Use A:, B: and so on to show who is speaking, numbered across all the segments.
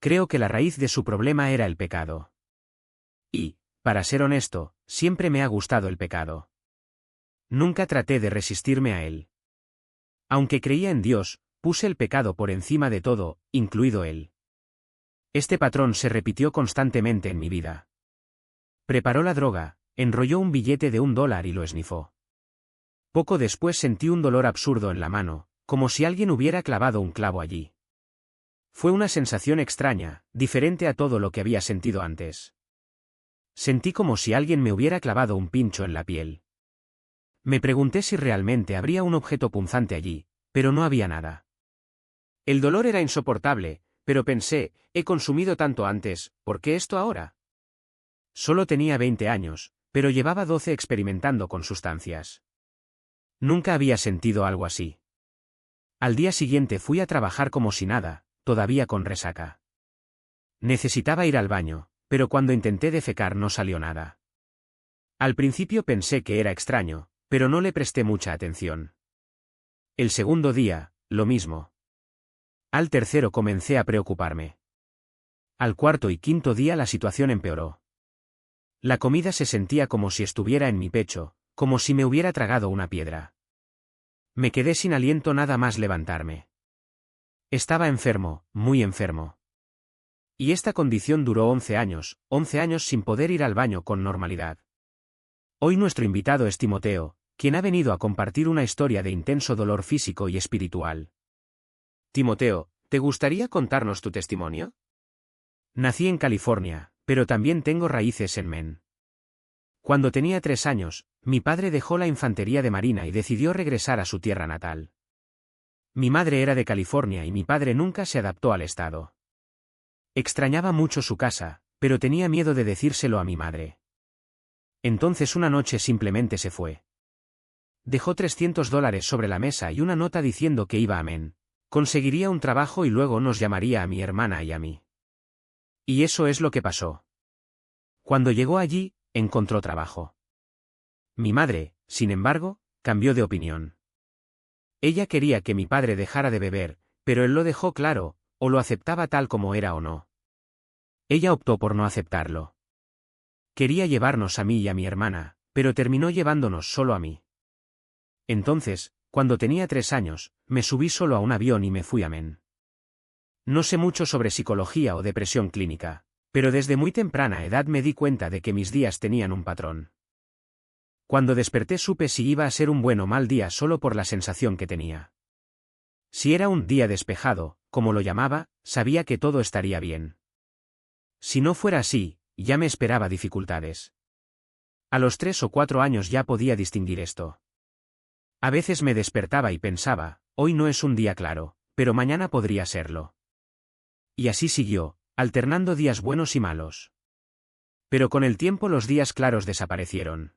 A: Creo que la raíz de su problema era el pecado. Y, para ser honesto, siempre me ha gustado el pecado. Nunca traté de resistirme a él. Aunque creía en Dios, puse el pecado por encima de todo, incluido él. Este patrón se repitió constantemente en mi vida. Preparó la droga, enrolló un billete de $1 y lo esnifó. Poco después sentí un dolor absurdo en la mano, como si alguien hubiera clavado un clavo allí. Fue una sensación extraña, diferente a todo lo que había sentido antes. Sentí como si alguien me hubiera clavado un pincho en la piel. Me pregunté si realmente habría un objeto punzante allí, pero no había nada. El dolor era insoportable, pero pensé, he consumido tanto antes, ¿por qué esto ahora? Solo tenía 20 años, pero llevaba 12 experimentando con sustancias. Nunca había sentido algo así. Al día siguiente fui a trabajar como si nada, todavía con resaca. Necesitaba ir al baño, pero cuando intenté defecar no salió nada. Al principio pensé que era extraño, pero no le presté mucha atención. El segundo día, lo mismo. Al tercero comencé a preocuparme. Al cuarto y quinto día la situación empeoró. La comida se sentía como si estuviera en mi pecho, como si me hubiera tragado una piedra. Me quedé sin aliento nada más levantarme. Estaba enfermo, muy enfermo. Y esta condición duró 11 años sin poder ir al baño con normalidad. Hoy nuestro invitado es Timoteo, quien ha venido a compartir una historia de intenso dolor físico y espiritual. Timoteo, ¿te gustaría contarnos tu testimonio? Nací en California, pero también tengo raíces en Maine. Cuando tenía 3 años, mi padre dejó la infantería de Marina y decidió regresar a su tierra natal. Mi madre era de California y mi padre nunca se adaptó al estado. Extrañaba mucho su casa, pero tenía miedo de decírselo a mi madre. Entonces una noche simplemente se fue. Dejó $300 sobre la mesa y una nota diciendo que iba a Maine, conseguiría un trabajo y luego nos llamaría a mi hermana y a mí. Y eso es lo que pasó. Cuando llegó allí, encontró trabajo. Mi madre, sin embargo, cambió de opinión. Ella quería que mi padre dejara de beber, pero él lo dejó claro, o lo aceptaba tal como era o no. Ella optó por no aceptarlo. Quería llevarnos a mí y a mi hermana, pero terminó llevándonos solo a mí. Entonces, cuando tenía 3 años, me subí solo a un avión y me fui a Maine. No sé mucho sobre psicología o depresión clínica, pero desde muy temprana edad me di cuenta de que mis días tenían un patrón. Cuando desperté supe si iba a ser un buen o mal día solo por la sensación que tenía. Si era un día despejado, como lo llamaba, sabía que todo estaría bien. Si no fuera así, ya me esperaba dificultades. A los 3 o 4 años ya podía distinguir esto. A veces me despertaba y pensaba, hoy no es un día claro, pero mañana podría serlo. Y así siguió, alternando días buenos y malos. Pero con el tiempo los días claros desaparecieron.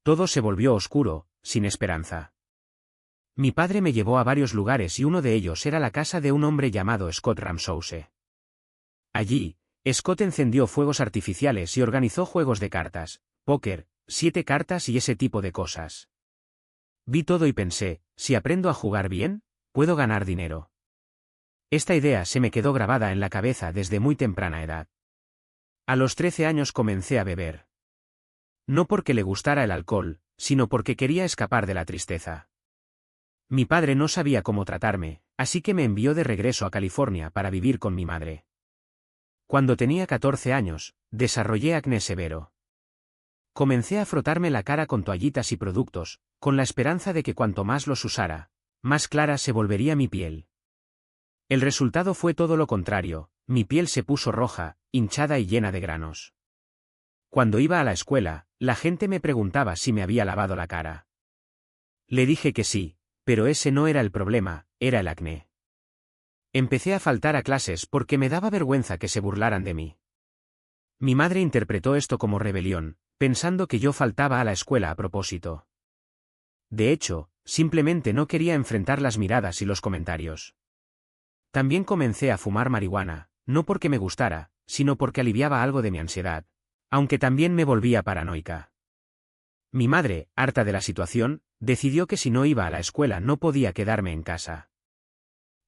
A: Todo se volvió oscuro, sin esperanza. Mi padre me llevó a varios lugares y uno de ellos era la casa de un hombre llamado Scott Ramshouse. Allí, Scott encendió fuegos artificiales y organizó juegos de cartas, póker, 7 cartas y ese tipo de cosas. Vi todo y pensé, si aprendo a jugar bien, puedo ganar dinero. Esta idea se me quedó grabada en la cabeza desde muy temprana edad. A los 13 años comencé a beber. No porque le gustara el alcohol, sino porque quería escapar de la tristeza. Mi padre no sabía cómo tratarme, así que me envió de regreso a California para vivir con mi madre. Cuando tenía 14 años, desarrollé acné severo. Comencé a frotarme la cara con toallitas y productos, con la esperanza de que cuanto más los usara, más clara se volvería mi piel. El resultado fue todo lo contrario, mi piel se puso roja, hinchada y llena de granos. Cuando iba a la escuela, la gente me preguntaba si me había lavado la cara. Le dije que sí, pero ese no era el problema, era el acné. Empecé a faltar a clases porque me daba vergüenza que se burlaran de mí. Mi madre interpretó esto como rebelión, pensando que yo faltaba a la escuela a propósito. De hecho, simplemente no quería enfrentar las miradas y los comentarios. También comencé a fumar marihuana, no porque me gustara, sino porque aliviaba algo de mi ansiedad, aunque también me volvía paranoica. Mi madre, harta de la situación, decidió que si no iba a la escuela no podía quedarme en casa.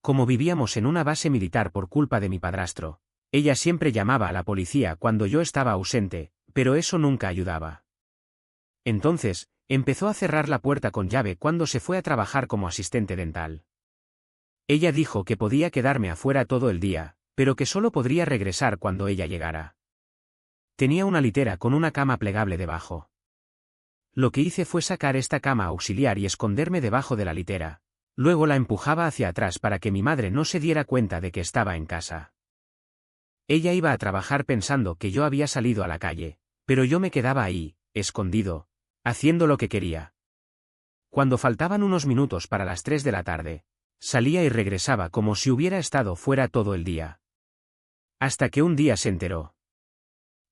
A: Como vivíamos en una base militar por culpa de mi padrastro, ella siempre llamaba a la policía cuando yo estaba ausente, pero eso nunca ayudaba. Entonces, empezó a cerrar la puerta con llave cuando se fue a trabajar como asistente dental. Ella dijo que podía quedarme afuera todo el día, pero que solo podría regresar cuando ella llegara. Tenía una litera con una cama plegable debajo. Lo que hice fue sacar esta cama auxiliar y esconderme debajo de la litera. Luego la empujaba hacia atrás para que mi madre no se diera cuenta de que estaba en casa. Ella iba a trabajar pensando que yo había salido a la calle, pero yo me quedaba ahí, escondido, haciendo lo que quería. Cuando faltaban unos minutos para las 3 de la tarde, salía y regresaba como si hubiera estado fuera todo el día. Hasta que un día se enteró.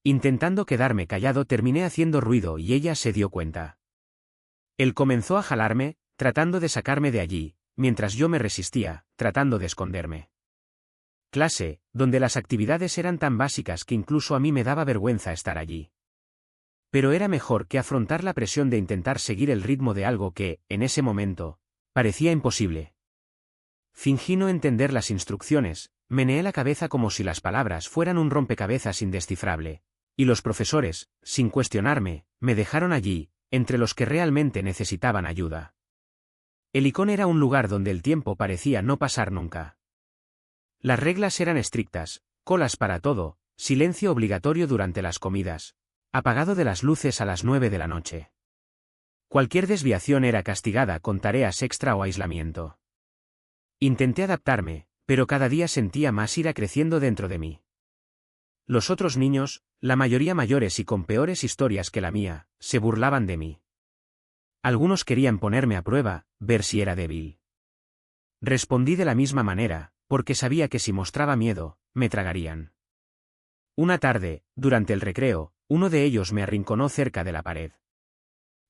A: Intentando quedarme callado terminé haciendo ruido y ella se dio cuenta. Él comenzó a jalarme, tratando de sacarme de allí, mientras yo me resistía, tratando de esconderme. Clase, donde las actividades eran tan básicas que incluso a mí me daba vergüenza estar allí. Pero era mejor que afrontar la presión de intentar seguir el ritmo de algo que, en ese momento, parecía imposible. Fingí no entender las instrucciones, meneé la cabeza como si las palabras fueran un rompecabezas indescifrable, y los profesores, sin cuestionarme, me dejaron allí, entre los que realmente necesitaban ayuda. El Icon era un lugar donde el tiempo parecía no pasar nunca. Las reglas eran estrictas, colas para todo, silencio obligatorio durante las comidas, apagado de las luces a las 9 de la noche. Cualquier desviación era castigada con tareas extra o aislamiento. Intenté adaptarme, pero cada día sentía más ira creciendo dentro de mí. Los otros niños, la mayoría mayores y con peores historias que la mía, se burlaban de mí. Algunos querían ponerme a prueba, ver si era débil. Respondí de la misma manera, porque sabía que si mostraba miedo, me tragarían. Una tarde, durante el recreo, uno de ellos me arrinconó cerca de la pared.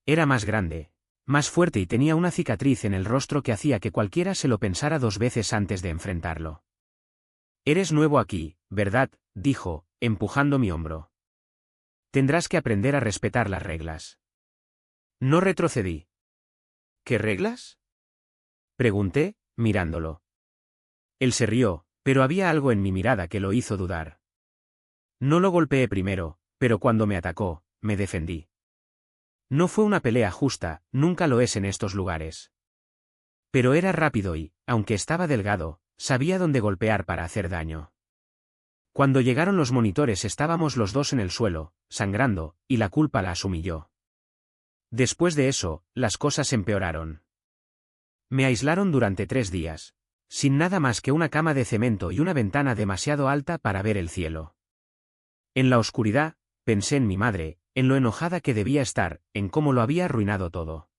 A: Era más grande, más fuerte y tenía una cicatriz en el rostro que hacía que cualquiera se lo pensara 2 veces antes de enfrentarlo. «Eres nuevo aquí, ¿verdad?», dijo, empujando mi hombro. «Tendrás que aprender a respetar las reglas». No retrocedí. «¿Qué reglas?», pregunté, mirándolo. Él se rió, pero había algo en mi mirada que lo hizo dudar. No lo golpeé primero, pero cuando me atacó, me defendí. No fue una pelea justa, nunca lo es en estos lugares. Pero era rápido y, aunque estaba delgado, sabía dónde golpear para hacer daño. Cuando llegaron los monitores estábamos los dos en el suelo, sangrando, y la culpa la asumí yo. Después de eso, las cosas empeoraron. Me aislaron durante 3 días, sin nada más que una cama de cemento y una ventana demasiado alta para ver el cielo. En la oscuridad, pensé en mi madre, en lo enojada que debía estar, en cómo lo había arruinado todo.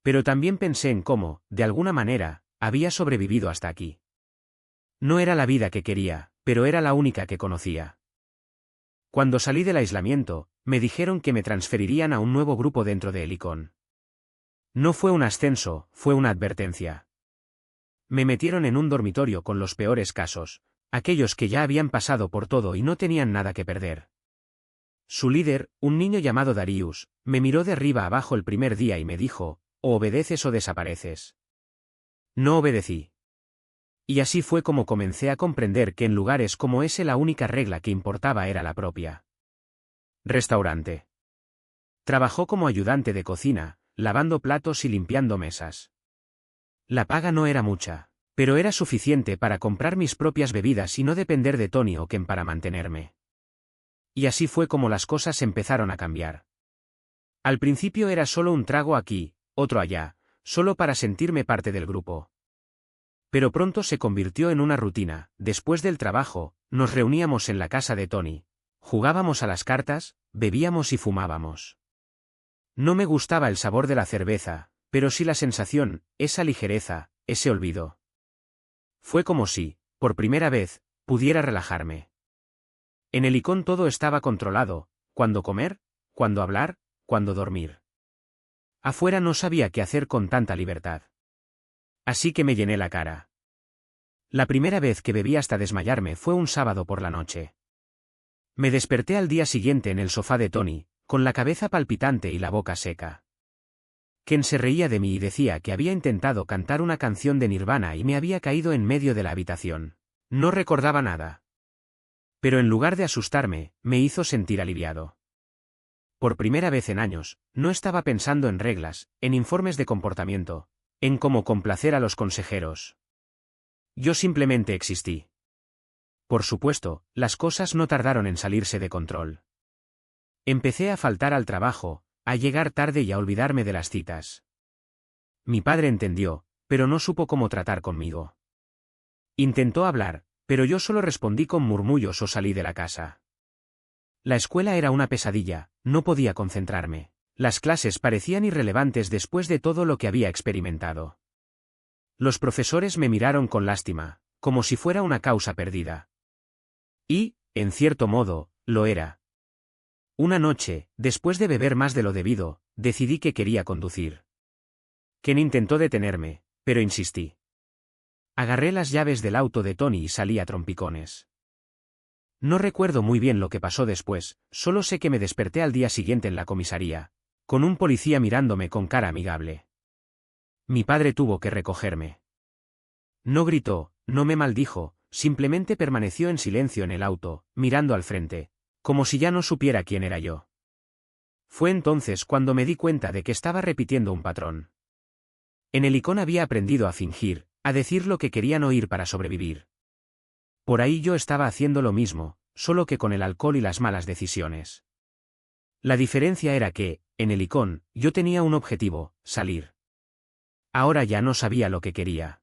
A: Pero también pensé en cómo, de alguna manera, había sobrevivido hasta aquí. No era la vida que quería, pero era la única que conocía. Cuando salí del aislamiento, me dijeron que me transferirían a un nuevo grupo dentro de Helicon. No fue un ascenso, fue una advertencia. Me metieron en un dormitorio con los peores casos, aquellos que ya habían pasado por todo y no tenían nada que perder. Su líder, un niño llamado Darius, me miró de arriba abajo el primer día y me dijo, o obedeces o desapareces. No obedecí. Y así fue como comencé a comprender que en lugares como ese la única regla que importaba era la propia. Restaurante. Trabajó como ayudante de cocina, lavando platos y limpiando mesas. La paga no era mucha, pero era suficiente para comprar mis propias bebidas y no depender de Tony o Ken para mantenerme. Y así fue como las cosas empezaron a cambiar. Al principio era solo un trago aquí, otro allá, solo para sentirme parte del grupo. Pero pronto se convirtió en una rutina. Después del trabajo, nos reuníamos en la casa de Tony, jugábamos a las cartas, bebíamos y fumábamos. No me gustaba el sabor de la cerveza, pero sí la sensación, esa ligereza, ese olvido. Fue como si, por primera vez, pudiera relajarme. En el Icon todo estaba controlado, cuándo comer, cuándo hablar, cuándo dormir. Afuera no sabía qué hacer con tanta libertad. Así que me llené la cara. La primera vez que bebí hasta desmayarme fue un sábado por la noche. Me desperté al día siguiente en el sofá de Tony, con la cabeza palpitante y la boca seca. Ken se reía de mí y decía que había intentado cantar una canción de Nirvana y me había caído en medio de la habitación. No recordaba nada. Pero en lugar de asustarme, me hizo sentir aliviado. Por primera vez en años, no estaba pensando en reglas, en informes de comportamiento, en cómo complacer a los consejeros. Yo simplemente existí. Por supuesto, las cosas no tardaron en salirse de control. Empecé a faltar al trabajo, a llegar tarde y a olvidarme de las citas. Mi padre entendió, pero no supo cómo tratar conmigo. Intentó hablar, pero yo solo respondí con murmullos o salí de la casa. La escuela era una pesadilla, no podía concentrarme. Las clases parecían irrelevantes después de todo lo que había experimentado. Los profesores me miraron con lástima, como si fuera una causa perdida. Y, en cierto modo, lo era. Una noche, después de beber más de lo debido, decidí que quería conducir. Ken intentó detenerme, pero insistí. Agarré las llaves del auto de Tony y salí a trompicones. No recuerdo muy bien lo que pasó después, solo sé que me desperté al día siguiente en la comisaría, con un policía mirándome con cara amigable. Mi padre tuvo que recogerme. No gritó, no me maldijo, simplemente permaneció en silencio en el auto, mirando al frente, como si ya no supiera quién era yo. Fue entonces cuando me di cuenta de que estaba repitiendo un patrón. En el Icon había aprendido a fingir, a decir lo que querían oír para sobrevivir. Por ahí yo estaba haciendo lo mismo, solo que con el alcohol y las malas decisiones. La diferencia era que, en el Icon, yo tenía un objetivo, salir. Ahora ya no sabía lo que quería.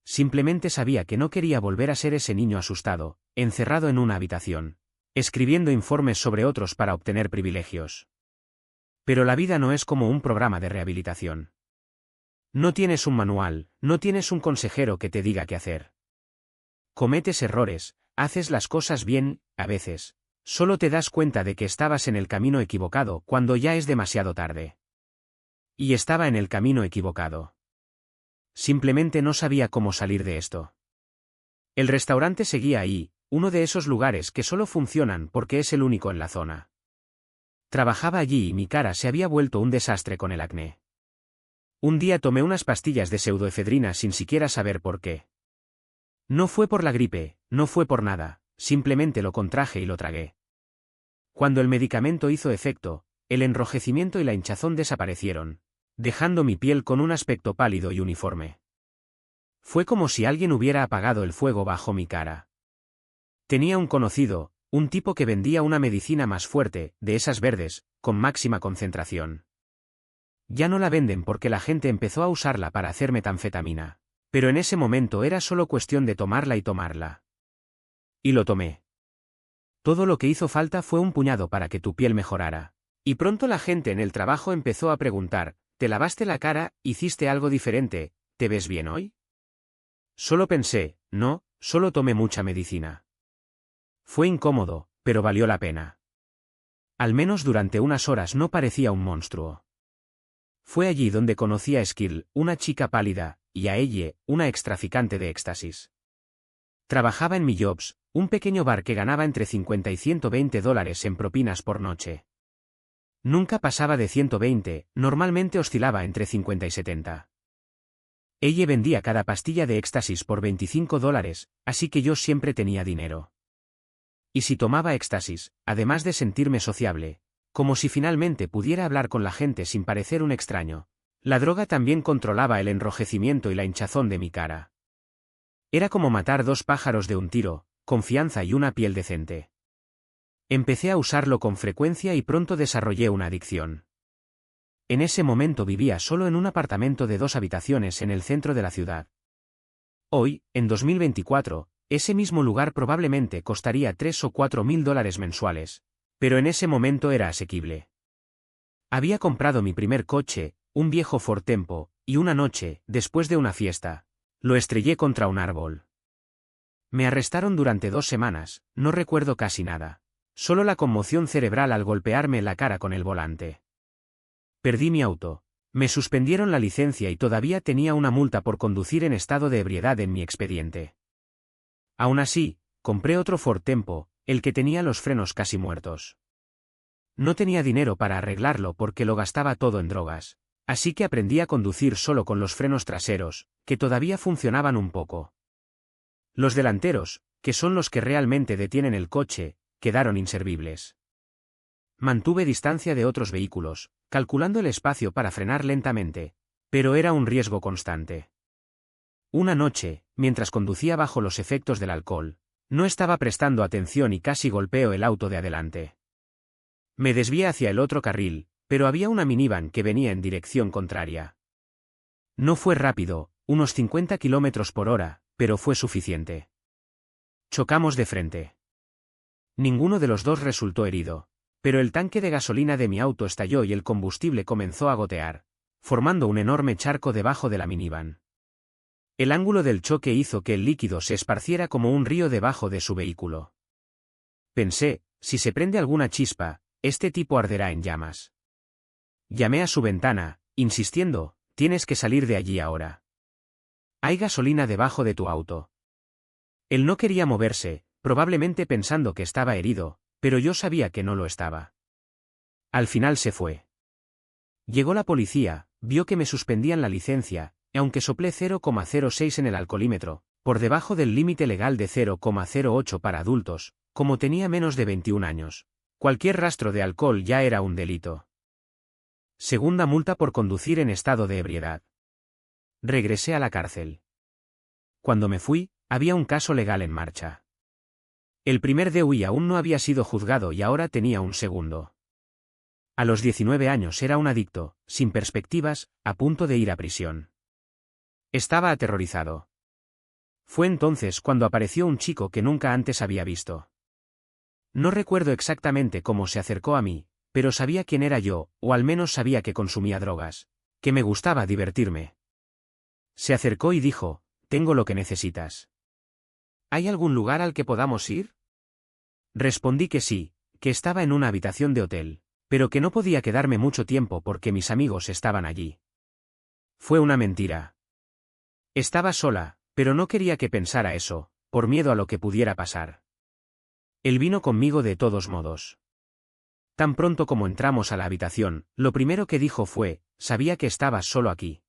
A: Simplemente sabía que no quería volver a ser ese niño asustado, encerrado en una habitación, escribiendo informes sobre otros para obtener privilegios. Pero la vida no es como un programa de rehabilitación. No tienes un manual, no tienes un consejero que te diga qué hacer. Cometes errores, haces las cosas bien, a veces, solo te das cuenta de que estabas en el camino equivocado cuando ya es demasiado tarde. Y estaba en el camino equivocado. Simplemente no sabía cómo salir de esto. El restaurante seguía ahí, uno de esos lugares que solo funcionan porque es el único en la zona. Trabajaba allí y mi cara se había vuelto un desastre con el acné. Un día tomé unas pastillas de pseudoefedrina sin siquiera saber por qué. No fue por la gripe, no fue por nada, simplemente lo contraje y lo tragué. Cuando el medicamento hizo efecto, el enrojecimiento y la hinchazón desaparecieron, dejando mi piel con un aspecto pálido y uniforme. Fue como si alguien hubiera apagado el fuego bajo mi cara. Tenía un conocido, un tipo que vendía una medicina más fuerte, de esas verdes, con máxima concentración. Ya no la venden porque la gente empezó a usarla para hacer metanfetamina. Pero en ese momento era solo cuestión de tomarla y tomarla. Y lo tomé. Todo lo que hizo falta fue un puñado para que tu piel mejorara. Y pronto la gente en el trabajo empezó a preguntar, ¿te lavaste la cara, hiciste algo diferente, te ves bien hoy? Solo pensé, no, solo tomé mucha medicina. Fue incómodo, pero valió la pena. Al menos durante unas horas no parecía un monstruo. Fue allí donde conocí a Skill, una chica pálida, y a ella, una extraficante de éxtasis. Trabajaba en Mi Jobs, un pequeño bar que ganaba entre 50 y $120 en propinas por noche. Nunca pasaba de 120, normalmente oscilaba entre 50 y 70. Ella vendía cada pastilla de éxtasis por $25, así que yo siempre tenía dinero. Y si tomaba éxtasis, además de sentirme sociable, como si finalmente pudiera hablar con la gente sin parecer un extraño, la droga también controlaba el enrojecimiento y la hinchazón de mi cara. Era como matar dos pájaros de un tiro, confianza y una piel decente. Empecé a usarlo con frecuencia y pronto desarrollé una adicción. En ese momento vivía solo en un apartamento de 2 habitaciones en el centro de la ciudad. Hoy, en 2024, ese mismo lugar probablemente costaría $3 o $4 mil mensuales, pero en ese momento era asequible. Había comprado mi primer coche, un viejo Ford Tempo, y una noche, después de una fiesta, lo estrellé contra un árbol. Me arrestaron durante 2 semanas, no recuerdo casi nada. Solo la conmoción cerebral al golpearme la cara con el volante. Perdí mi auto. Me suspendieron la licencia y todavía tenía una multa por conducir en estado de ebriedad en mi expediente. Aún así, compré otro Ford Tempo, el que tenía los frenos casi muertos. No tenía dinero para arreglarlo porque lo gastaba todo en drogas, Así que aprendí a conducir solo con los frenos traseros, que todavía funcionaban un poco. Los delanteros, que son los que realmente detienen el coche, quedaron inservibles. Mantuve distancia de otros vehículos, calculando el espacio para frenar lentamente, pero era un riesgo constante. Una noche, mientras conducía bajo los efectos del alcohol, no estaba prestando atención y casi golpeo el auto de adelante. Me desvié hacia el otro carril, pero había una minivan que venía en dirección contraria. No fue rápido, unos 50 km/h, pero fue suficiente. Chocamos de frente. Ninguno de los dos resultó herido, pero el tanque de gasolina de mi auto estalló y el combustible comenzó a gotear, formando un enorme charco debajo de la minivan. El ángulo del choque hizo que el líquido se esparciera como un río debajo de su vehículo. Pensé, si se prende alguna chispa, este tipo arderá en llamas. Llamé a su ventana, insistiendo, tienes que salir de allí ahora. Hay gasolina debajo de tu auto. Él no quería moverse, probablemente pensando que estaba herido, pero yo sabía que no lo estaba. Al final se fue. Llegó la policía, vio que me suspendían la licencia, y aunque soplé 0,06 en el alcoholímetro, por debajo del límite legal de 0,08 para adultos, como tenía menos de 21 años, cualquier rastro de alcohol ya era un delito. Segunda multa por conducir en estado de ebriedad. Regresé a la cárcel. Cuando me fui, había un caso legal en marcha. El primer DUI aún no había sido juzgado y ahora tenía un segundo. A los 19 años era un adicto, sin perspectivas, a punto de ir a prisión. Estaba aterrorizado. Fue entonces cuando apareció un chico que nunca antes había visto. No recuerdo exactamente cómo se acercó a mí, pero sabía quién era yo, o al menos sabía que consumía drogas, que me gustaba divertirme. Se acercó y dijo, tengo lo que necesitas. ¿Hay algún lugar al que podamos ir? Respondí que sí, que estaba en una habitación de hotel, pero que no podía quedarme mucho tiempo porque mis amigos estaban allí. Fue una mentira. Estaba sola, pero no quería que pensara eso, por miedo a lo que pudiera pasar. Él vino conmigo de todos modos. Tan pronto como entramos a la habitación, lo primero que dijo fue, sabía que estabas solo aquí.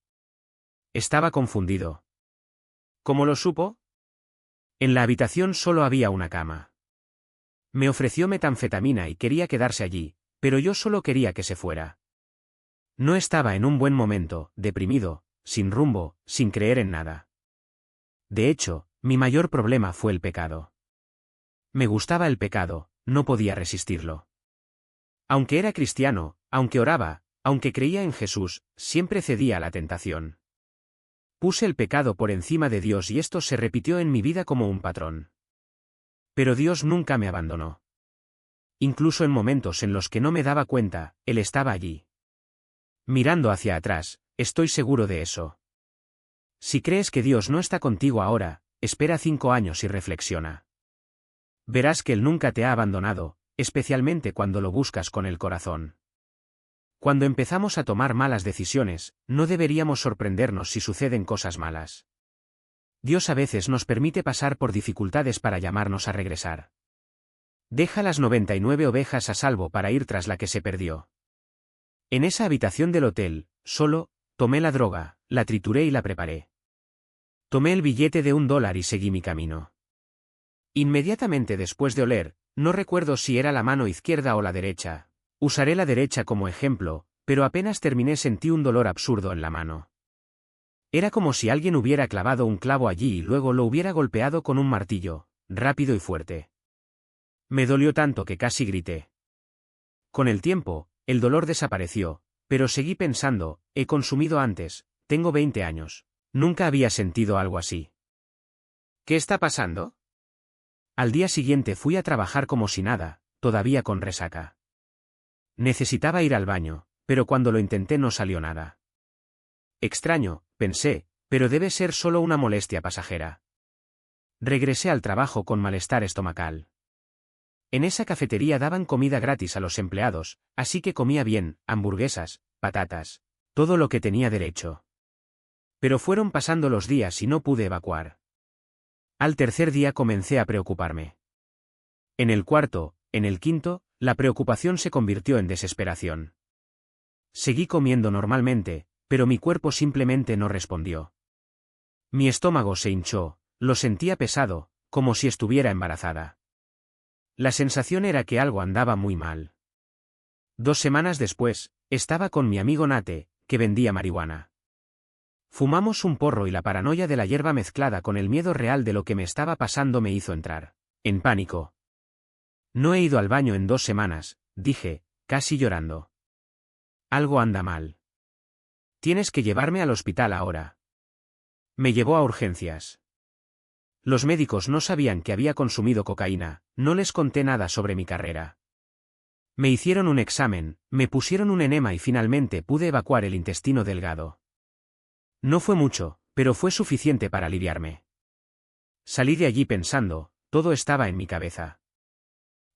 A: Estaba confundido. ¿Cómo lo supo? En la habitación solo había una cama. Me ofreció metanfetamina y quería quedarse allí, pero yo solo quería que se fuera. No estaba en un buen momento, deprimido, sin rumbo, sin creer en nada. De hecho, mi mayor problema fue el pecado. Me gustaba el pecado, no podía resistirlo. Aunque era cristiano, aunque oraba, aunque creía en Jesús, siempre cedía a la tentación. Puse el pecado por encima de Dios y esto se repitió en mi vida como un patrón. Pero Dios nunca me abandonó. Incluso en momentos en los que no me daba cuenta, Él estaba allí. Mirando hacia atrás, estoy seguro de eso. Si crees que Dios no está contigo ahora, espera 5 años y reflexiona. Verás que Él nunca te ha abandonado, especialmente cuando lo buscas con el corazón. Cuando empezamos a tomar malas decisiones, no deberíamos sorprendernos si suceden cosas malas. Dios a veces nos permite pasar por dificultades para llamarnos a regresar. Deja las 99 ovejas a salvo para ir tras la que se perdió. En esa habitación del hotel, solo, tomé la droga, la trituré y la preparé. Tomé el billete de $1 y seguí mi camino. Inmediatamente después de oler, no recuerdo si era la mano izquierda o la derecha. Usaré la derecha como ejemplo, pero apenas terminé sentí un dolor absurdo en la mano. Era como si alguien hubiera clavado un clavo allí y luego lo hubiera golpeado con un martillo, rápido y fuerte. Me dolió tanto que casi grité. Con el tiempo, el dolor desapareció, pero seguí pensando, he consumido antes, tengo 20 años, nunca había sentido algo así. ¿Qué está pasando? Al día siguiente fui a trabajar como si nada, todavía con resaca. Necesitaba ir al baño, pero cuando lo intenté no salió nada. Extraño, pensé, pero debe ser solo una molestia pasajera. Regresé al trabajo con malestar estomacal. En esa cafetería daban comida gratis a los empleados, así que comía bien, hamburguesas, patatas, todo lo que tenía derecho. Pero fueron pasando los días y no pude evacuar. Al tercer día comencé a preocuparme. En el cuarto, en el quinto, la preocupación se convirtió en desesperación. Seguí comiendo normalmente, pero mi cuerpo simplemente no respondió. Mi estómago se hinchó, lo sentía pesado, como si estuviera embarazada. La sensación era que algo andaba muy mal. 2 semanas después, estaba con mi amigo Nate, que vendía marihuana. Fumamos un porro y la paranoia de la hierba mezclada con el miedo real de lo que me estaba pasando me hizo entrar en pánico. No he ido al baño en 2 semanas, dije, casi llorando. Algo anda mal. Tienes que llevarme al hospital ahora. Me llevó a urgencias. Los médicos no sabían que había consumido cocaína, no les conté nada sobre mi carrera. Me hicieron un examen, me pusieron un enema y finalmente pude evacuar el intestino delgado. No fue mucho, pero fue suficiente para aliviarme. Salí de allí pensando, todo estaba en mi cabeza.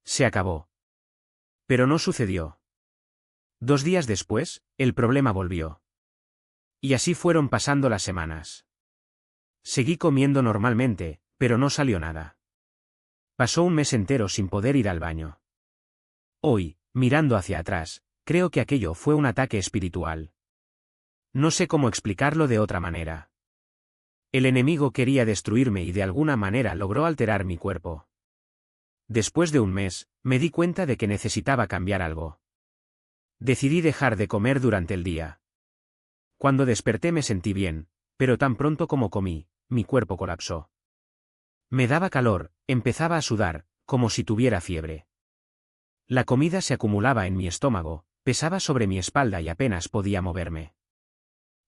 A: Se acabó. Pero no sucedió. 2 días después, el problema volvió. Y así fueron pasando las semanas. Seguí comiendo normalmente, pero no salió nada. Pasó un mes entero sin poder ir al baño. Hoy, mirando hacia atrás, creo que aquello fue un ataque espiritual. No sé cómo explicarlo de otra manera. El enemigo quería destruirme y de alguna manera logró alterar mi cuerpo. Después de un mes, me di cuenta de que necesitaba cambiar algo. Decidí dejar de comer durante el día. Cuando desperté me sentí bien, pero tan pronto como comí, mi cuerpo colapsó. Me daba calor, empezaba a sudar, como si tuviera fiebre. La comida se acumulaba en mi estómago, pesaba sobre mi espalda y apenas podía moverme.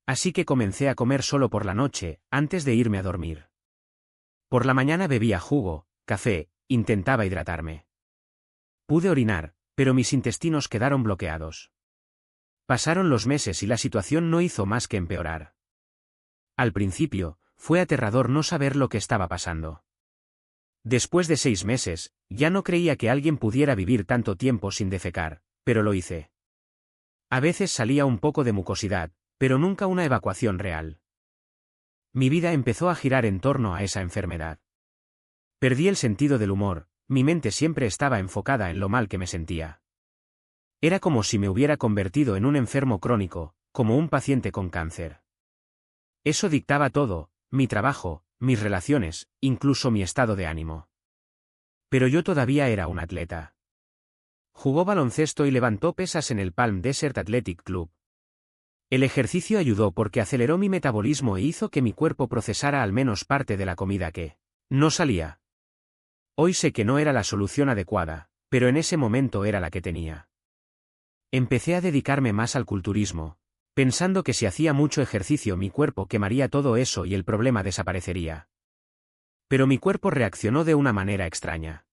A: Así que comencé a comer solo por la noche, antes de irme a dormir. Por la mañana bebía jugo, café, intentaba hidratarme. Pude orinar, pero mis intestinos quedaron bloqueados. Pasaron los meses y la situación no hizo más que empeorar. Al principio, fue aterrador no saber lo que estaba pasando. Después de 6 meses, ya no creía que alguien pudiera vivir tanto tiempo sin defecar, pero lo hice. A veces salía un poco de mucosidad, pero nunca una evacuación real. Mi vida empezó a girar en torno a esa enfermedad. Perdí el sentido del humor, mi mente siempre estaba enfocada en lo mal que me sentía. Era como si me hubiera convertido en un enfermo crónico, como un paciente con cáncer. Eso dictaba todo, mi trabajo, mis relaciones, incluso mi estado de ánimo. Pero yo todavía era un atleta. Jugó baloncesto y levantó pesas en el Palm Desert Athletic Club. El ejercicio ayudó porque aceleró mi metabolismo e hizo que mi cuerpo procesara al menos parte de la comida que no salía. Hoy sé que no era la solución adecuada, pero en ese momento era la que tenía. Empecé a dedicarme más al culturismo, pensando que si hacía mucho ejercicio mi cuerpo quemaría todo eso y el problema desaparecería. Pero mi cuerpo reaccionó de una manera extraña.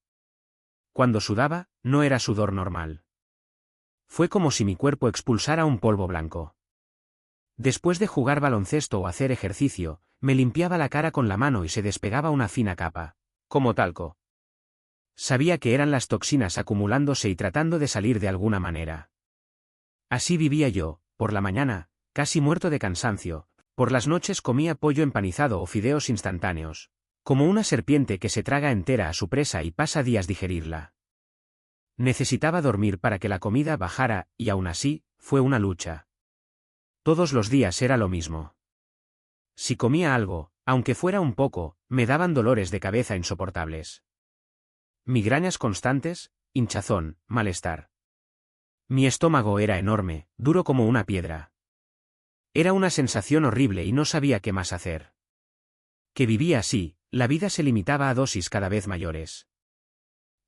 A: Cuando sudaba, no era sudor normal. Fue como si mi cuerpo expulsara un polvo blanco. Después de jugar baloncesto o hacer ejercicio, me limpiaba la cara con la mano y se despegaba una fina capa, como talco. Sabía que eran las toxinas acumulándose y tratando de salir de alguna manera. Así vivía yo, por la mañana, casi muerto de cansancio, por las noches comía pollo empanizado o fideos instantáneos, como una serpiente que se traga entera a su presa y pasa días digerirla. Necesitaba dormir para que la comida bajara, y aún así, fue una lucha. Todos los días era lo mismo. Si comía algo, aunque fuera un poco, me daban dolores de cabeza insoportables. Migrañas constantes, hinchazón, malestar. Mi estómago era enorme, duro como una piedra. Era una sensación horrible y no sabía qué más hacer. Que vivía así, la vida se limitaba a dosis cada vez mayores.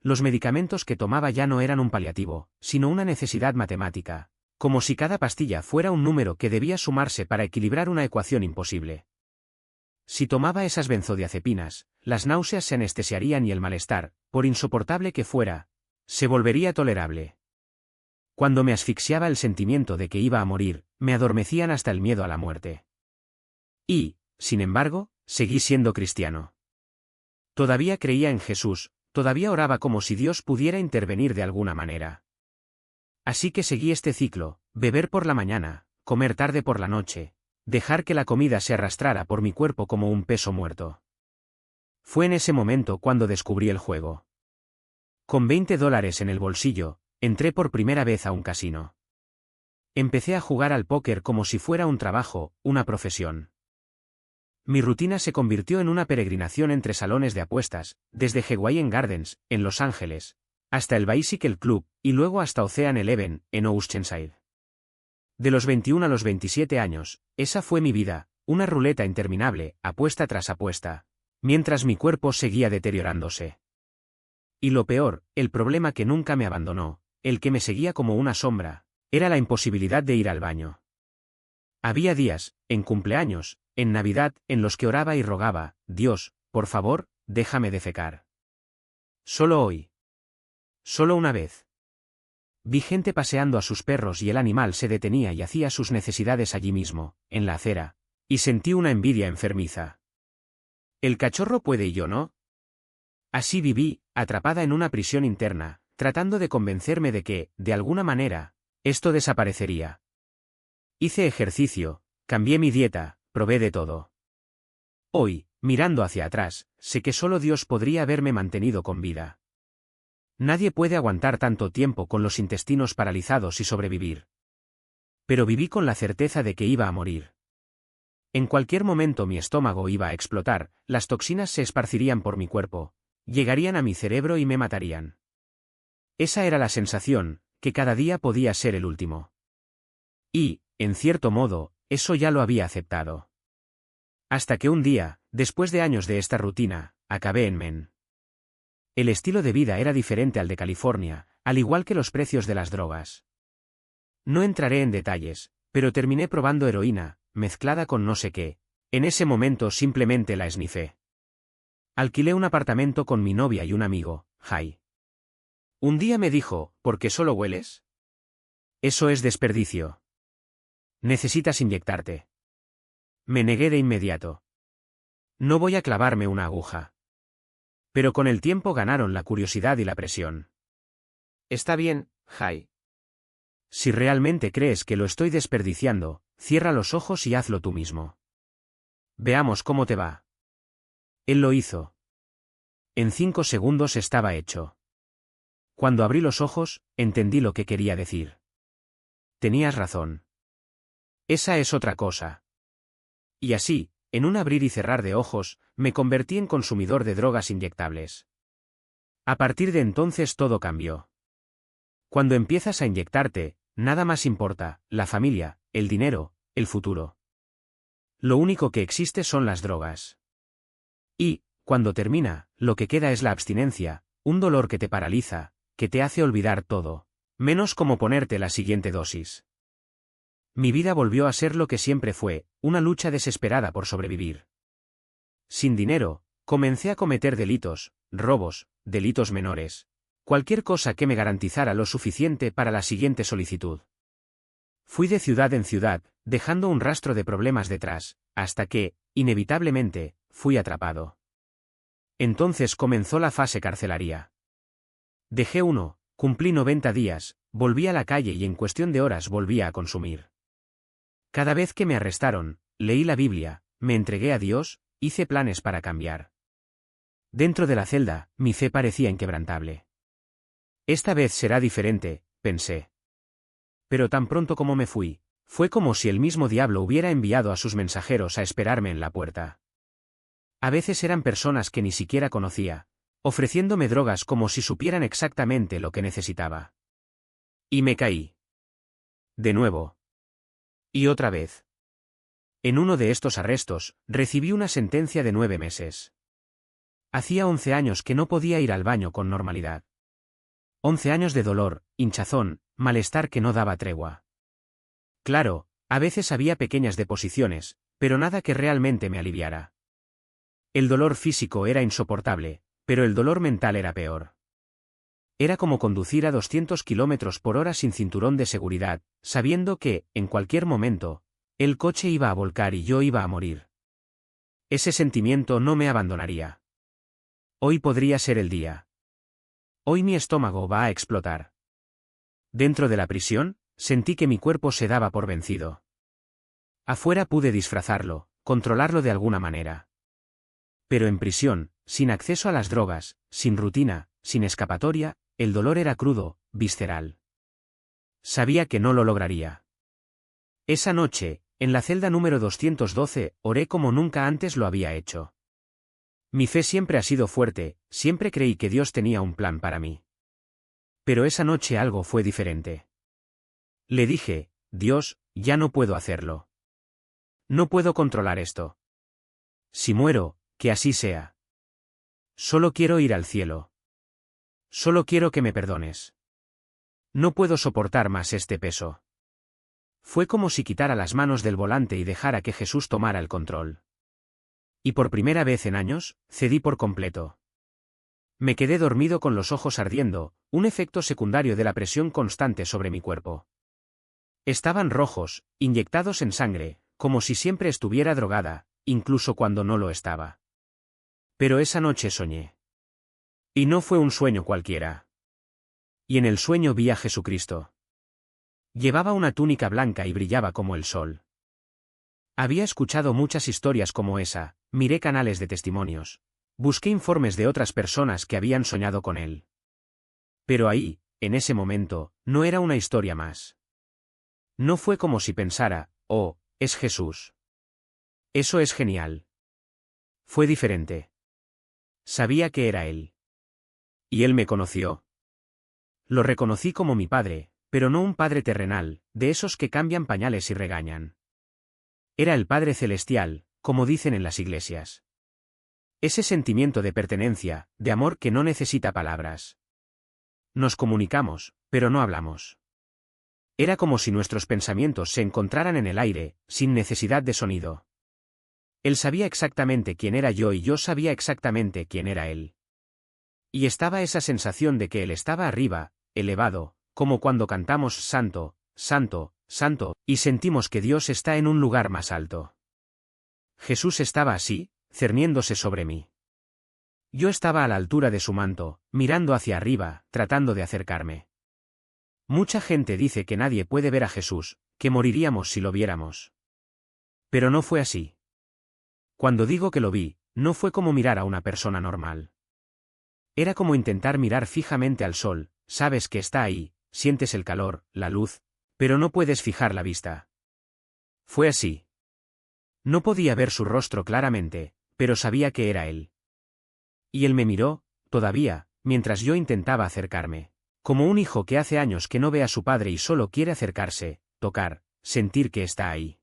A: Los medicamentos que tomaba ya no eran un paliativo, sino una necesidad matemática, como si cada pastilla fuera un número que debía sumarse para equilibrar una ecuación imposible. Si tomaba esas benzodiazepinas, las náuseas se anestesiarían y el malestar, por insoportable que fuera, se volvería tolerable. Cuando me asfixiaba el sentimiento de que iba a morir, me adormecían hasta el miedo a la muerte. Y, sin embargo, seguí siendo cristiano. Todavía creía en Jesús, todavía oraba como si Dios pudiera intervenir de alguna manera. Así que seguí este ciclo, beber por la mañana, comer tarde por la noche, dejar que la comida se arrastrara por mi cuerpo como un peso muerto. Fue en ese momento cuando descubrí el juego. Con $20 en el bolsillo, entré por primera vez a un casino. Empecé a jugar al póker como si fuera un trabajo, una profesión. Mi rutina se convirtió en una peregrinación entre salones de apuestas, desde Hawaiian Gardens, en Los Ángeles, hasta el Bicycle Club, y luego hasta Ocean Eleven, en Oceanside. De los 21 a los 27 años, esa fue mi vida, una ruleta interminable, apuesta tras apuesta, mientras mi cuerpo seguía deteriorándose. Y lo peor, el problema que nunca me abandonó, el que me seguía como una sombra, era la imposibilidad de ir al baño. Había días, en cumpleaños, en Navidad, en los que oraba y rogaba, Dios, por favor, déjame defecar. Solo hoy. Solo una vez. Vi gente paseando a sus perros y el animal se detenía y hacía sus necesidades allí mismo, en la acera, y sentí una envidia enfermiza. El cachorro puede y yo no. Así viví, atrapada en una prisión interna, tratando de convencerme de que, de alguna manera, esto desaparecería. Hice ejercicio, cambié mi dieta, probé de todo. Hoy, mirando hacia atrás, sé que solo Dios podría haberme mantenido con vida. Nadie puede aguantar tanto tiempo con los intestinos paralizados y sobrevivir. Pero viví con la certeza de que iba a morir. En cualquier momento mi estómago iba a explotar, las toxinas se esparcirían por mi cuerpo, llegarían a mi cerebro y me matarían. Esa era la sensación, que cada día podía ser el último. Y, en cierto modo, eso ya lo había aceptado. Hasta que un día, después de años de esta rutina, acabé en Maine. El estilo de vida era diferente al de California, al igual que los precios de las drogas. No entraré en detalles, pero terminé probando heroína, mezclada con no sé qué. En ese momento simplemente la esnifé. Alquilé un apartamento con mi novia y un amigo, Jai. Un día me dijo, ¿por qué solo hueles? Eso es desperdicio. Necesitas inyectarte. Me negué de inmediato. No voy a clavarme una aguja. Pero con el tiempo ganaron la curiosidad y la presión. Está bien, Jai. Si realmente crees que lo estoy desperdiciando, cierra los ojos y hazlo tú mismo. Veamos cómo te va. Él lo hizo. En 5 segundos estaba hecho. Cuando abrí los ojos, entendí lo que quería decir. Tenías razón. Esa es otra cosa. Y así, en un abrir y cerrar de ojos, me convertí en consumidor de drogas inyectables. A partir de entonces todo cambió. Cuando empiezas a inyectarte, nada más importa, la familia, el dinero, el futuro. Lo único que existe son las drogas. Y, cuando termina, lo que queda es la abstinencia, un dolor que te paraliza, que te hace olvidar todo, menos cómo ponerte la siguiente dosis. Mi vida volvió a ser lo que siempre fue, una lucha desesperada por sobrevivir. Sin dinero, comencé a cometer delitos, robos, delitos menores. Cualquier cosa que me garantizara lo suficiente para la siguiente solicitud. Fui de ciudad en ciudad, dejando un rastro de problemas detrás, hasta que, inevitablemente, fui atrapado. Entonces comenzó la fase carcelaria. Dejé uno, cumplí 90 días, volví a la calle y en cuestión de horas volvía a consumir. Cada vez que me arrestaron, leí la Biblia, me entregué a Dios, hice planes para cambiar. Dentro de la celda, mi fe parecía inquebrantable. Esta vez será diferente, pensé. Pero tan pronto como me fui, fue como si el mismo diablo hubiera enviado a sus mensajeros a esperarme en la puerta. A veces eran personas que ni siquiera conocía, ofreciéndome drogas como si supieran exactamente lo que necesitaba. Y me caí. De nuevo. Y otra vez. En uno de estos arrestos, recibí una sentencia de 9 meses. Hacía 11 años que no podía ir al baño con normalidad. 11 años de dolor, hinchazón, malestar que no daba tregua. Claro, a veces había pequeñas deposiciones, pero nada que realmente me aliviara. El dolor físico era insoportable, pero el dolor mental era peor. Era como conducir a 200 km/h sin cinturón de seguridad, sabiendo que, en cualquier momento, el coche iba a volcar y yo iba a morir. Ese sentimiento no me abandonaría. Hoy podría ser el día. Hoy mi estómago va a explotar. Dentro de la prisión, sentí que mi cuerpo se daba por vencido. Afuera pude disfrazarlo, controlarlo de alguna manera. Pero en prisión, sin acceso a las drogas, sin rutina, sin escapatoria, el dolor era crudo, visceral. Sabía que no lo lograría. Esa noche, en la celda número 212, oré como nunca antes lo había hecho. Mi fe siempre ha sido fuerte, siempre creí que Dios tenía un plan para mí. Pero esa noche algo fue diferente. Le dije, Dios, ya no puedo hacerlo. No puedo controlar esto. Si muero, que así sea. Solo quiero ir al cielo. Solo quiero que me perdones. No puedo soportar más este peso. Fue como si quitara las manos del volante y dejara que Jesús tomara el control. Y por primera vez en años, cedí por completo. Me quedé dormido con los ojos ardiendo, un efecto secundario de la presión constante sobre mi cuerpo. Estaban rojos, inyectados en sangre, como si siempre estuviera drogada, incluso cuando no lo estaba. Pero esa noche soñé. Y no fue un sueño cualquiera. Y en el sueño vi a Jesucristo. Llevaba una túnica blanca y brillaba como el sol. Había escuchado muchas historias como esa, miré canales de testimonios. Busqué informes de otras personas que habían soñado con él. Pero ahí, en ese momento, no era una historia más. No fue como si pensara, oh, es Jesús. Eso es genial. Fue diferente. Sabía que era él. Y él me conoció. Lo reconocí como mi padre, pero no un padre terrenal, de esos que cambian pañales y regañan. Era el Padre Celestial, como dicen en las iglesias. Ese sentimiento de pertenencia, de amor que no necesita palabras. Nos comunicamos, pero no hablamos. Era como si nuestros pensamientos se encontraran en el aire, sin necesidad de sonido. Él sabía exactamente quién era yo y yo sabía exactamente quién era él. Y estaba esa sensación de que él estaba arriba, elevado, como cuando cantamos Santo, Santo, Santo, y sentimos que Dios está en un lugar más alto. Jesús estaba así, cerniéndose sobre mí. Yo estaba a la altura de su manto, mirando hacia arriba, tratando de acercarme. Mucha gente dice que nadie puede ver a Jesús, que moriríamos si lo viéramos. Pero no fue así. Cuando digo que lo vi, no fue como mirar a una persona normal. Era como intentar mirar fijamente al sol, sabes que está ahí, sientes el calor, la luz, pero no puedes fijar la vista. Fue así. No podía ver su rostro claramente, pero sabía que era él. Y él me miró, todavía, mientras yo intentaba acercarme. Como un hijo que hace años que no ve a su padre y solo quiere acercarse, tocar, sentir que está ahí.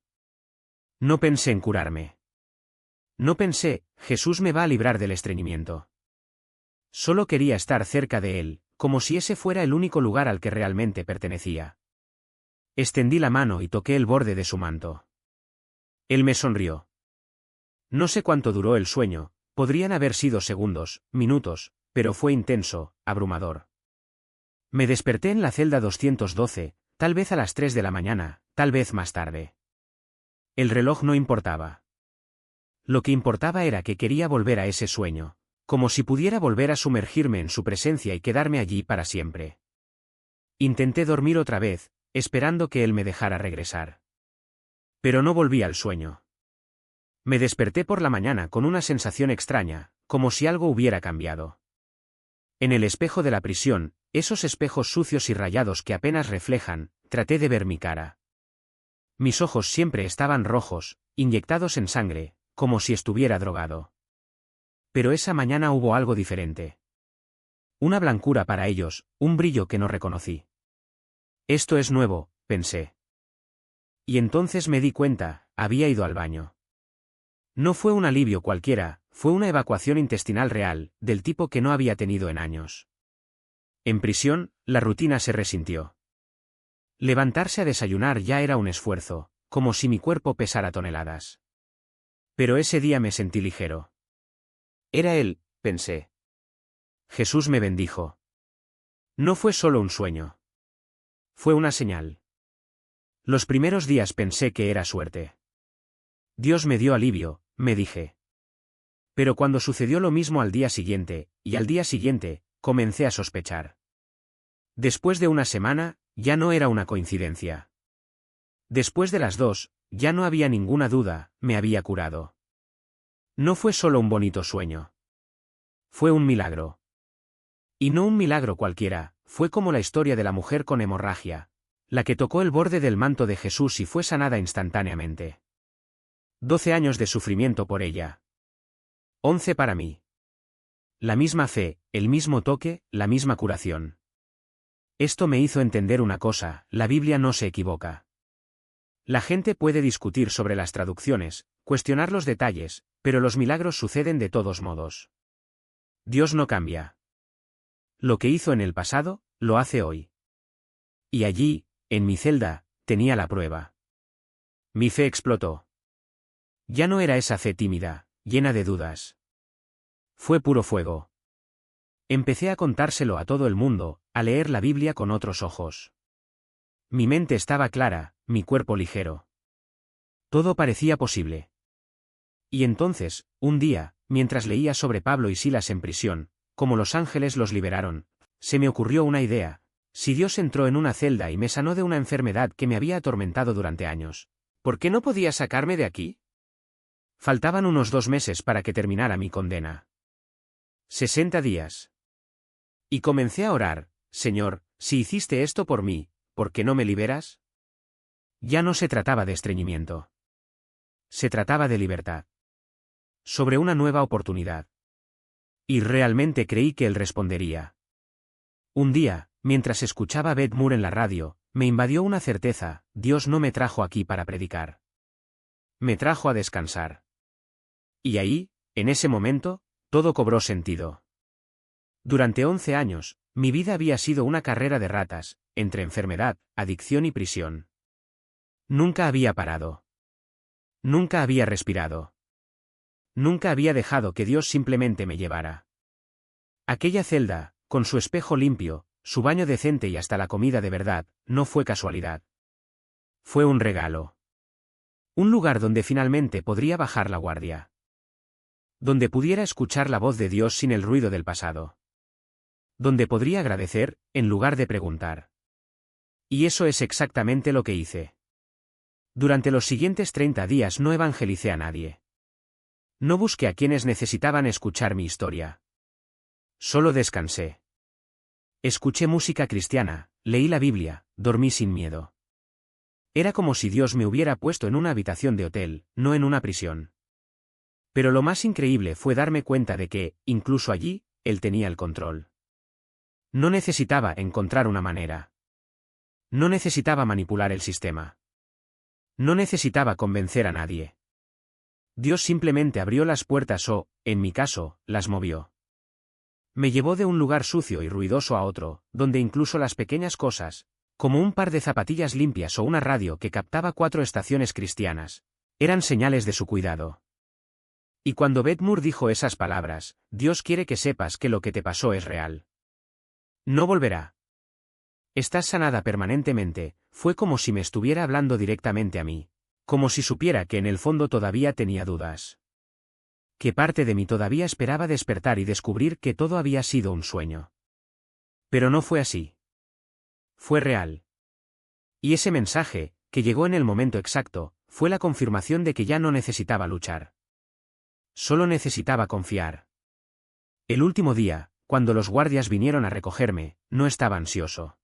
A: No pensé en curarme. No pensé, Jesús me va a librar del estreñimiento. Solo quería estar cerca de él, como si ese fuera el único lugar al que realmente pertenecía. Extendí la mano y toqué el borde de su manto. Él me sonrió. No sé cuánto duró el sueño, podrían haber sido segundos, minutos, pero fue intenso, abrumador. Me desperté en la celda 212, tal vez a las 3 de la mañana, tal vez más tarde. El reloj no importaba. Lo que importaba era que quería volver a ese sueño, como si pudiera volver a sumergirme en su presencia y quedarme allí para siempre. Intenté dormir otra vez, esperando que él me dejara regresar. Pero no volví al sueño. Me desperté por la mañana con una sensación extraña, como si algo hubiera cambiado. En el espejo de la prisión, esos espejos sucios y rayados que apenas reflejan, traté de ver mi cara. Mis ojos siempre estaban rojos, inyectados en sangre, como si estuviera drogado. Pero esa mañana hubo algo diferente. Una blancura para ellos, un brillo que no reconocí. Esto es nuevo, pensé. Y entonces me di cuenta, había ido al baño. No fue un alivio cualquiera, fue una evacuación intestinal real, del tipo que no había tenido en años. En prisión, la rutina se resintió. Levantarse a desayunar ya era un esfuerzo, como si mi cuerpo pesara toneladas. Pero ese día me sentí ligero. Era él, pensé. Jesús me bendijo. No fue solo un sueño. Fue una señal. Los primeros días pensé que era suerte. Dios me dio alivio, me dije. Pero cuando sucedió lo mismo al día siguiente, y al día siguiente, comencé a sospechar. Después de una semana, ya no era una coincidencia. Después de las 2, ya no había ninguna duda, me había curado. No fue solo un bonito sueño. Fue un milagro. Y no un milagro cualquiera, fue como la historia de la mujer con hemorragia. La que tocó el borde del manto de Jesús y fue sanada instantáneamente. 12 años de sufrimiento por ella. 11 para mí. La misma fe, el mismo toque, la misma curación. Esto me hizo entender una cosa: la Biblia no se equivoca. La gente puede discutir sobre las traducciones, cuestionar los detalles, pero los milagros suceden de todos modos. Dios no cambia. Lo que hizo en el pasado, lo hace hoy. Y allí, en mi celda, tenía la prueba. Mi fe explotó. Ya no era esa fe tímida, llena de dudas. Fue puro fuego. Empecé a contárselo a todo el mundo, a leer la Biblia con otros ojos. Mi mente estaba clara, mi cuerpo ligero. Todo parecía posible. Y entonces, un día, mientras leía sobre Pablo y Silas en prisión, como los ángeles los liberaron, se me ocurrió una idea: si Dios entró en una celda y me sanó de una enfermedad que me había atormentado durante años, ¿por qué no podía sacarme de aquí? Faltaban unos 2 meses para que terminara mi condena. 60 días. Y comencé a orar: Señor, si hiciste esto por mí, ¿por qué no me liberas? Ya no se trataba de estreñimiento. Se trataba de libertad. Sobre una nueva oportunidad. Y realmente creí que él respondería. Un día, mientras escuchaba a Beth Moore en la radio, me invadió una certeza: Dios no me trajo aquí para predicar. Me trajo a descansar. Y ahí, en ese momento, todo cobró sentido. Durante 11 años, mi vida había sido una carrera de ratas, entre enfermedad, adicción y prisión. Nunca había parado. Nunca había respirado. Nunca había dejado que Dios simplemente me llevara. Aquella celda, con su espejo limpio, su baño decente y hasta la comida de verdad, no fue casualidad. Fue un regalo. Un lugar donde finalmente podría bajar la guardia. Donde pudiera escuchar la voz de Dios sin el ruido del pasado. Donde podría agradecer, en lugar de preguntar. Y eso es exactamente lo que hice. Durante los siguientes 30 días no evangelicé a nadie. No busqué a quienes necesitaban escuchar mi historia. Solo descansé. Escuché música cristiana, leí la Biblia, dormí sin miedo. Era como si Dios me hubiera puesto en una habitación de hotel, no en una prisión. Pero lo más increíble fue darme cuenta de que, incluso allí, Él tenía el control. No necesitaba encontrar una manera. No necesitaba manipular el sistema. No necesitaba convencer a nadie. Dios simplemente abrió las puertas o, en mi caso, las movió. Me llevó de un lugar sucio y ruidoso a otro, donde incluso las pequeñas cosas, como un par de zapatillas limpias o una radio que captaba 4 estaciones cristianas, eran señales de su cuidado. Y cuando Beth Moore dijo esas palabras: Dios quiere que sepas que lo que te pasó es real. No volverá. Estás sanada permanentemente, fue como si me estuviera hablando directamente a mí. Como si supiera que en el fondo todavía tenía dudas. Que parte de mí todavía esperaba despertar y descubrir que todo había sido un sueño. Pero no fue así. Fue real. Y ese mensaje, que llegó en el momento exacto, fue la confirmación de que ya no necesitaba luchar. Solo necesitaba confiar. El último día, cuando los guardias vinieron a recogerme, no estaba ansioso.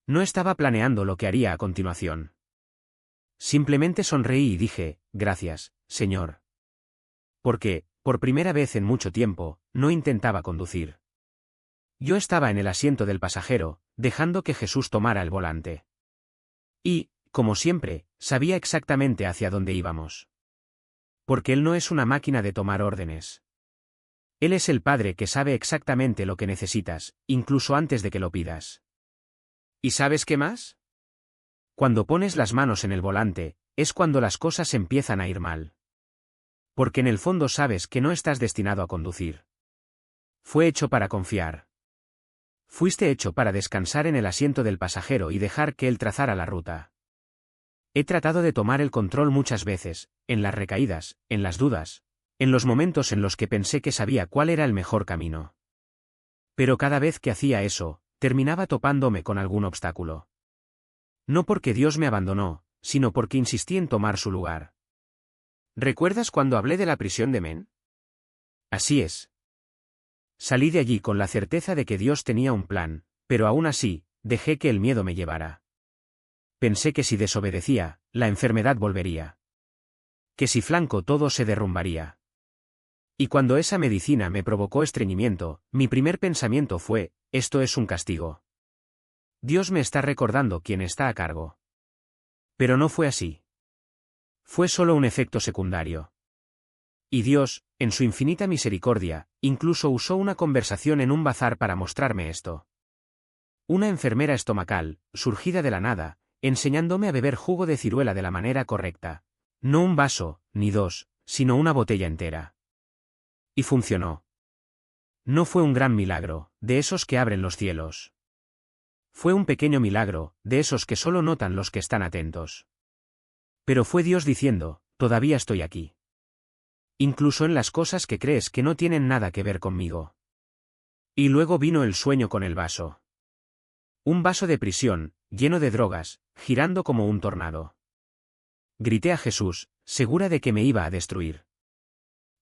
A: No estaba planeando lo que haría a continuación. Simplemente sonreí y dije: gracias, Señor. Porque, por primera vez en mucho tiempo, no intentaba conducir. Yo estaba en el asiento del pasajero, dejando que Jesús tomara el volante. Y, como siempre, sabía exactamente hacia dónde íbamos. Porque Él no es una máquina de tomar órdenes. Él es el Padre que sabe exactamente lo que necesitas, incluso antes de que lo pidas. ¿Y sabes qué más? Cuando pones las manos en el volante, es cuando las cosas empiezan a ir mal. Porque en el fondo sabes que no estás destinado a conducir. Fue hecho para confiar. Fuiste hecho para descansar en el asiento del pasajero y dejar que él trazara la ruta. He tratado de tomar el control muchas veces, en las recaídas, en las dudas, en los momentos en los que pensé que sabía cuál era el mejor camino. Pero cada vez que hacía eso, terminaba topándome con algún obstáculo. No porque Dios me abandonó, sino porque insistí en tomar su lugar. ¿Recuerdas cuando hablé de la prisión de Men? Así es. Salí de allí con la certeza de que Dios tenía un plan, pero aún así, dejé que el miedo me llevara. Pensé que si desobedecía, la enfermedad volvería. Que si flanco todo se derrumbaría. Y cuando esa medicina me provocó estreñimiento, mi primer pensamiento fue, esto es un castigo. Dios me está recordando quién está a cargo. Pero no fue así. Fue solo un efecto secundario. Y Dios, en su infinita misericordia, incluso usó una conversación en un bazar para mostrarme esto. Una enfermera estomacal, surgida de la nada, enseñándome a beber jugo de ciruela de la manera correcta. No un vaso, ni dos, sino una botella entera. Y funcionó. No fue un gran milagro, de esos que abren los cielos. Fue un pequeño milagro, de esos que solo notan los que están atentos. Pero fue Dios diciendo, todavía estoy aquí. Incluso en las cosas que crees que no tienen nada que ver conmigo. Y luego vino el sueño con el vaso. Un vaso de prisión, lleno de drogas, girando como un tornado. Grité a Jesús, segura de que me iba a destruir.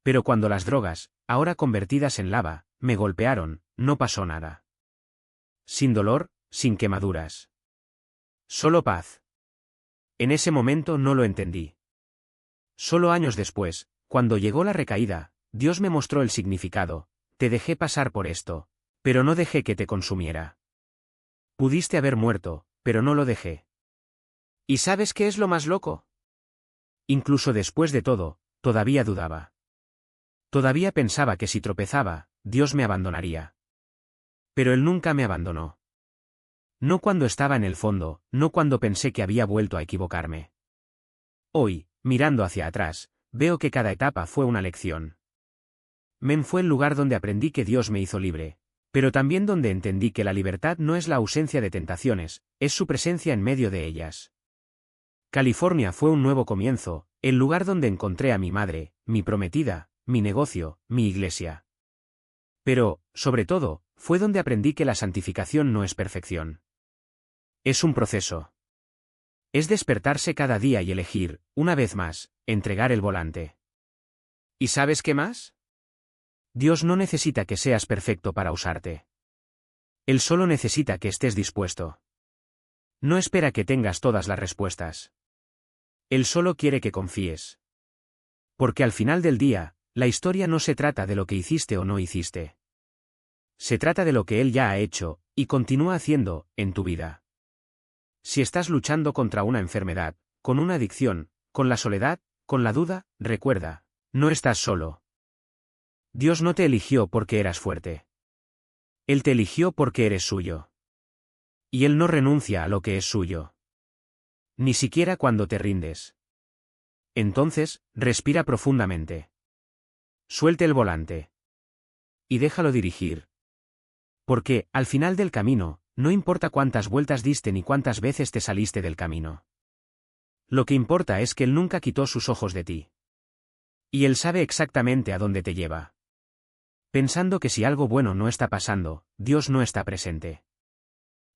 A: Pero cuando las drogas, ahora convertidas en lava, me golpearon, no pasó nada. Sin dolor, sin quemaduras. Solo paz. En ese momento no lo entendí. Solo años después, cuando llegó la recaída, Dios me mostró el significado. Te dejé pasar por esto, pero no dejé que te consumiera. Pudiste haber muerto, pero no lo dejé. ¿Y sabes qué es lo más loco? Incluso después de todo, todavía dudaba. Todavía pensaba que si tropezaba, Dios me abandonaría. Pero Él nunca me abandonó. No cuando estaba en el fondo, no cuando pensé que había vuelto a equivocarme. Hoy, mirando hacia atrás, veo que cada etapa fue una lección. Men fue el lugar donde aprendí que Dios me hizo libre, pero también donde entendí que la libertad no es la ausencia de tentaciones, es su presencia en medio de ellas. California fue un nuevo comienzo, el lugar donde encontré a mi madre, mi prometida, mi negocio, mi iglesia. Pero, sobre todo, fue donde aprendí que la santificación no es perfección. Es un proceso. Es despertarse cada día y elegir, una vez más, entregar el volante. ¿Y sabes qué más? Dios no necesita que seas perfecto para usarte. Él solo necesita que estés dispuesto. No espera que tengas todas las respuestas. Él solo quiere que confíes. Porque al final del día, la historia no se trata de lo que hiciste o no hiciste. Se trata de lo que Él ya ha hecho, y continúa haciendo, en tu vida. Si estás luchando contra una enfermedad, con una adicción, con la soledad, con la duda, recuerda, no estás solo. Dios no te eligió porque eras fuerte. Él te eligió porque eres suyo. Y Él no renuncia a lo que es suyo. Ni siquiera cuando te rindes. Entonces, respira profundamente. Suelte el volante. Y déjalo dirigir. Porque, al final del camino, no importa cuántas vueltas diste ni cuántas veces te saliste del camino. Lo que importa es que Él nunca quitó sus ojos de ti. Y Él sabe exactamente a dónde te lleva. Pensando que si algo bueno no está pasando, Dios no está presente.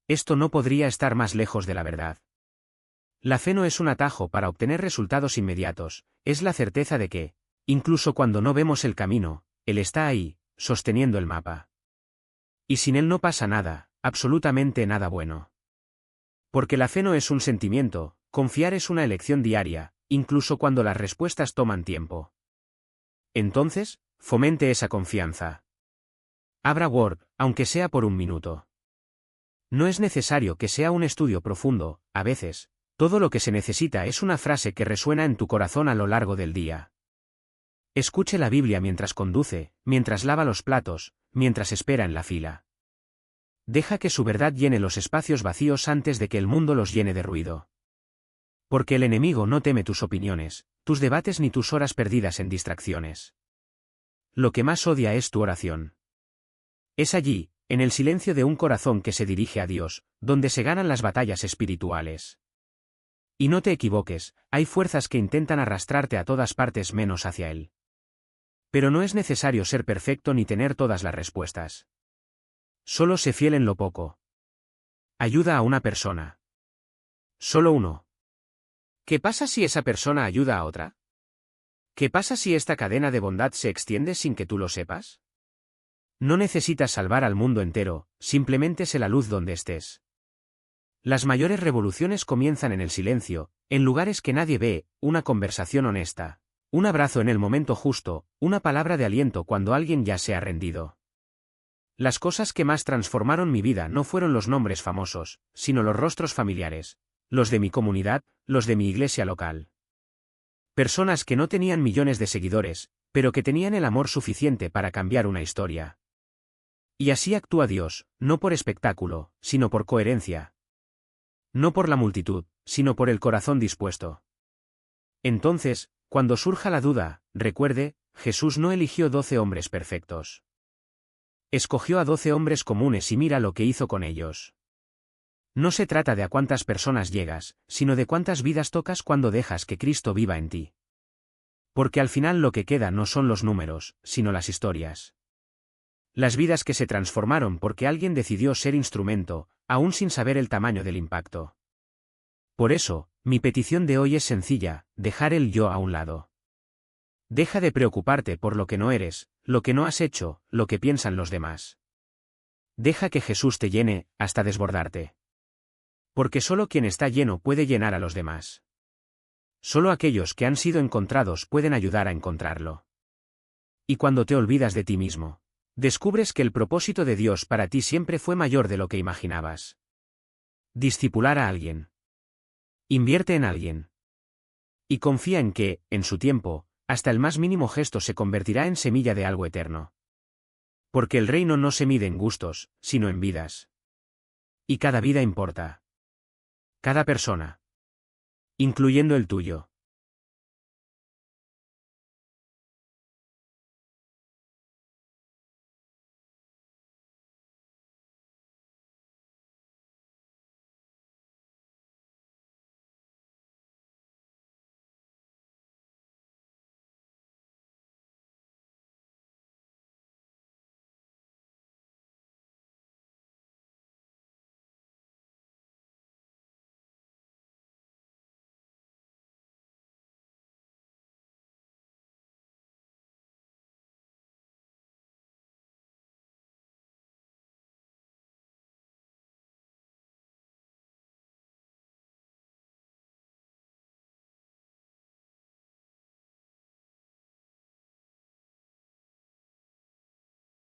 A: Esto no podría estar más lejos de la verdad. La fe no es un atajo para obtener resultados inmediatos, es la certeza de que, incluso cuando no vemos el camino, Él está ahí, sosteniendo el mapa. Y sin Él no pasa nada, absolutamente nada bueno. Porque la fe no es un sentimiento, confiar es una elección diaria, incluso cuando las respuestas toman tiempo. Entonces, fomente esa confianza. Abra Word, aunque sea por un minuto. No es necesario que sea un estudio profundo, a veces, todo lo que se necesita es una frase que resuena en tu corazón a lo largo del día. Escuche la Biblia mientras conduce, mientras lava los platos, mientras espera en la fila. Deja que su verdad llene los espacios vacíos antes de que el mundo los llene de ruido. Porque el enemigo no teme tus opiniones, tus debates ni tus horas perdidas en distracciones. Lo que más odia es tu oración. Es allí, en el silencio de un corazón que se dirige a Dios, donde se ganan las batallas espirituales. Y no te equivoques, hay fuerzas que intentan arrastrarte a todas partes menos hacia Él. Pero no es necesario ser perfecto ni tener todas las respuestas. Solo sé fiel en lo poco. Ayuda a una persona. Solo uno. ¿Qué pasa si esa persona ayuda a otra? ¿Qué pasa si esta cadena de bondad se extiende sin que tú lo sepas? No necesitas salvar al mundo entero, simplemente sé la luz donde estés. Las mayores revoluciones comienzan en el silencio, en lugares que nadie ve, una conversación honesta, un abrazo en el momento justo, una palabra de aliento cuando alguien ya se ha rendido. Las cosas que más transformaron mi vida no fueron los nombres famosos, sino los rostros familiares, los de mi comunidad, los de mi iglesia local. Personas que no tenían millones de seguidores, pero que tenían el amor suficiente para cambiar una historia. Y así actúa Dios, no por espectáculo, sino por coherencia. No por la multitud, sino por el corazón dispuesto. Entonces, cuando surja la duda, recuerde, Jesús no eligió 12 hombres perfectos. Escogió a 12 hombres comunes y mira lo que hizo con ellos. No se trata de a cuántas personas llegas, sino de cuántas vidas tocas cuando dejas que Cristo viva en ti. Porque al final lo que queda no son los números, sino las historias. Las vidas que se transformaron porque alguien decidió ser instrumento, aún sin saber el tamaño del impacto. Por eso, mi petición de hoy es sencilla, dejar el yo a un lado. Deja de preocuparte por lo que no eres, lo que no has hecho, lo que piensan los demás. Deja que Jesús te llene, hasta desbordarte. Porque solo quien está lleno puede llenar a los demás. Solo aquellos que han sido encontrados pueden ayudar a encontrarlo. Y cuando te olvidas de ti mismo, descubres que el propósito de Dios para ti siempre fue mayor de lo que imaginabas. Discipular a alguien. Invierte en alguien. Y confía en que, en su tiempo, hasta el más mínimo gesto se convertirá en semilla de algo eterno. Porque el reino no se mide en gustos, sino en vidas. Y cada vida importa. Cada persona. Incluyendo el tuyo.